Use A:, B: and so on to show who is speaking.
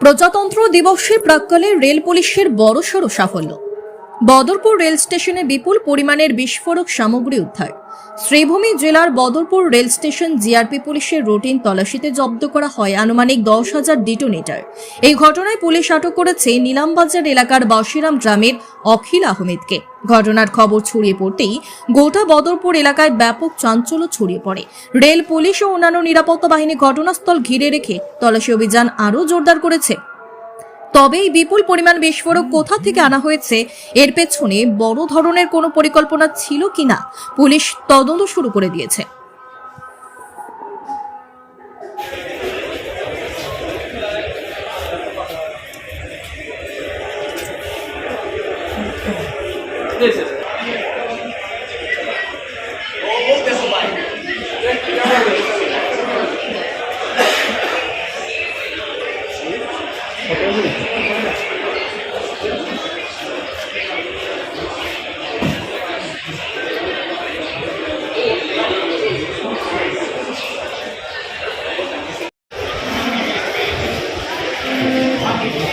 A: প্রজাতন্ত্র দিবসের প্রাক্কালে রেল পুলিশের বড়সড় সাফল্য। বদরপুর রেল স্টেশনে বিপুল পরিমাণের বিস্ফোরক সামগ্রী উদ্ধার। শ্রীভূমি জেলার বদরপুর রেল স্টেশন জিআরপি পুলিশের রুটিন তল্লাশিতে জব্দ করা হয় আনুমানিক 10,000 ডিটোনেটর। এই ঘটনায় পুলিশ আটক করেছে নিলামবাজার এলাকার বাসিরাম গ্রামের অখিল আহমেদকে। ঘটনার খবর ছড়িয়ে পড়তেই গোটা বদরপুর এলাকায় ব্যাপক চাঞ্চল্য ছড়িয়ে পড়ে। রেল পুলিশ ও অন্যান্য নিরাপত্তা বাহিনী ঘটনাস্থল ঘিরে রেখে তল্লাশি অভিযান আরও জোরদার করেছে। তবে এই বিপুল পরিমাণ বিস্ফোরক কোথা থেকে আনা হয়েছে, এর পেছনে বড় ধরনের কোনো পরিকল্পনা ছিল কিনা পুলিশ তদন্ত শুরু করে দিয়েছে।